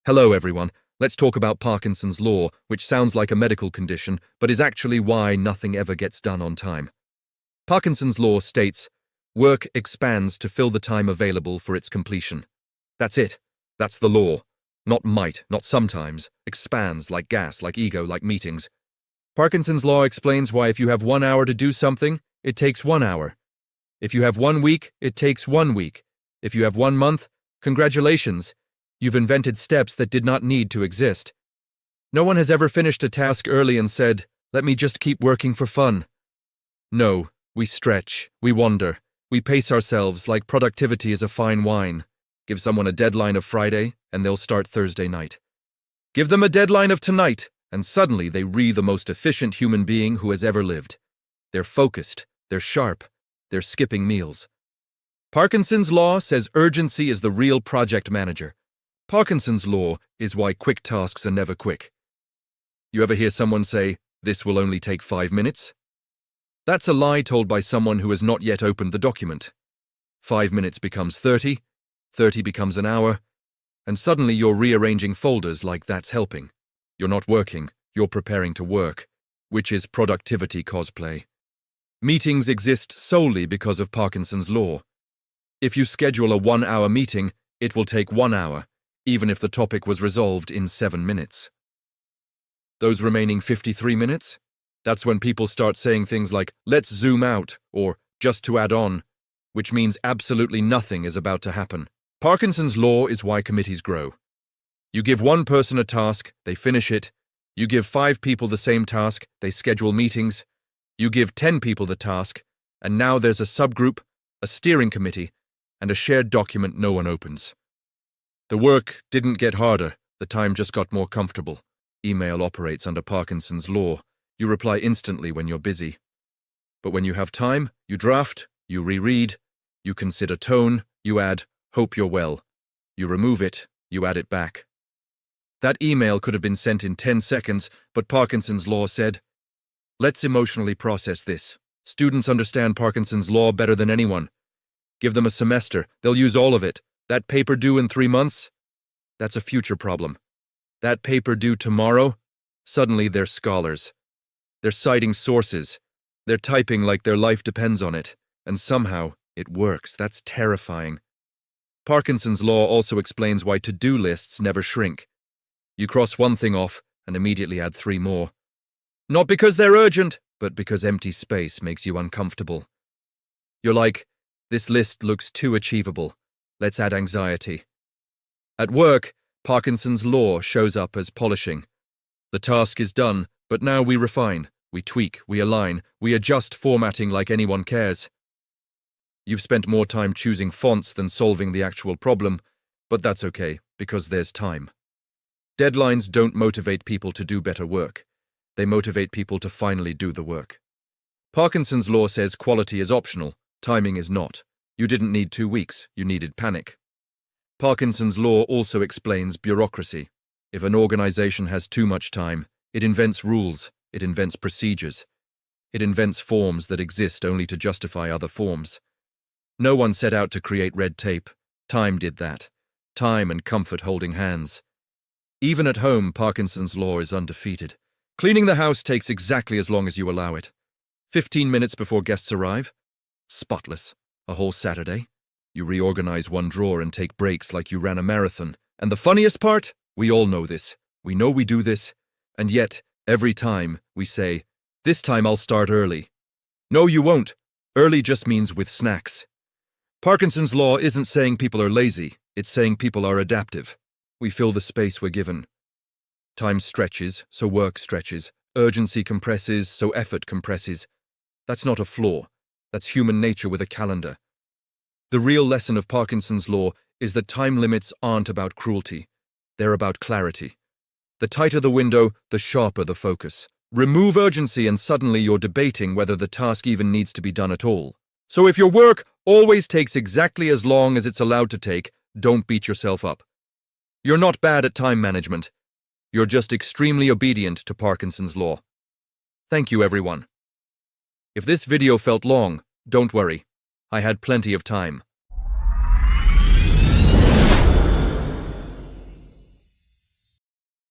Hello, everyone. Let's talk about Parkinson's law, which sounds like a medical condition, but is actually why nothing ever gets done on time. Parkinson's law states, work expands to fill the time available for its completion. That's it. That's the law. Not might, not sometimes. Expands, like gas, like ego, like meetings. Parkinson's law explains why if you have 1 hour to do something, it takes 1 hour. If you have 1 week, it takes 1 week. If you have 1 month, congratulations. You've invented steps that did not need to exist. No one has ever finished a task early and said, let me just keep working for fun. No, we stretch, we wander, we pace ourselves like productivity is a fine wine. Give someone a deadline of Friday, and they'll start Thursday night. Give them a deadline of tonight, and suddenly they re the most efficient human being who has ever lived. They're focused, they're sharp, they're skipping meals. Parkinson's law says urgency is the real project manager. Parkinson's law is why quick tasks are never quick. You ever hear someone say, this will only take 5 minutes? That's a lie told by someone who has not yet opened the document. 5 minutes becomes 30, 30 becomes an hour, and suddenly you're rearranging folders like that's helping. You're not working, you're preparing to work, which is productivity cosplay. Meetings exist solely because of Parkinson's law. If you schedule a 1-hour meeting, it will take 1 hour, even if the topic was resolved in 7 minutes. Those remaining 53 minutes? That's when people start saying things like, let's zoom out, or just to add on, which means absolutely nothing is about to happen. Parkinson's law is why committees grow. You give one person a task, they finish it. You give 5 people the same task, they schedule meetings. You give 10 people the task, and now there's a subgroup, a steering committee, and a shared document no one opens. The work didn't get harder, the time just got more comfortable. Email operates under Parkinson's law. You reply instantly when you're busy. But when you have time, you draft, you reread, you consider tone, you add, hope you're well. You remove it, you add it back. That email could have been sent in 10 seconds, but Parkinson's law said, let's emotionally process this. Students understand Parkinson's law better than anyone. Give them a semester, they'll use all of it. That paper due in 3 months? That's a future problem. That paper due tomorrow? Suddenly they're scholars. They're citing sources. They're typing like their life depends on it. And somehow, it works. That's terrifying. Parkinson's law also explains why to-do lists never shrink. You cross one thing off and immediately add 3 more. Not because they're urgent, but because empty space makes you uncomfortable. You're like, this list looks too achievable. Let's add anxiety. At work, Parkinson's law shows up as polishing. The task is done, but now we refine, we tweak, we align, we adjust formatting like anyone cares. You've spent more time choosing fonts than solving the actual problem, but that's okay, because there's time. Deadlines don't motivate people to do better work. They motivate people to finally do the work. Parkinson's law says quality is optional, timing is not. You didn't need 2 weeks, you needed panic. Parkinson's law also explains bureaucracy. If an organization has too much time, it invents rules, it invents procedures. It invents forms that exist only to justify other forms. No one set out to create red tape. Time did that. Time and comfort holding hands. Even at home, Parkinson's law is undefeated. Cleaning the house takes exactly as long as you allow it. 15 minutes before guests arrive? Spotless. A whole Saturday? You reorganize one drawer and take breaks like you ran a marathon. And the funniest part? We all know this. We know we do this. And yet, every time, we say, this time I'll start early. No, you won't. Early just means with snacks. Parkinson's law isn't saying people are lazy. It's saying people are adaptive. We fill the space we're given. Time stretches, so work stretches. Urgency compresses, so effort compresses. That's not a flaw. That's human nature with a calendar. The real lesson of Parkinson's law is that time limits aren't about cruelty. They're about clarity. The tighter the window, the sharper the focus. Remove urgency and suddenly you're debating whether the task even needs to be done at all. So if your work always takes exactly as long as it's allowed to take, don't beat yourself up. You're not bad at time management. You're just extremely obedient to Parkinson's law. Thank you, everyone. If this video felt long, don't worry. I had plenty of time.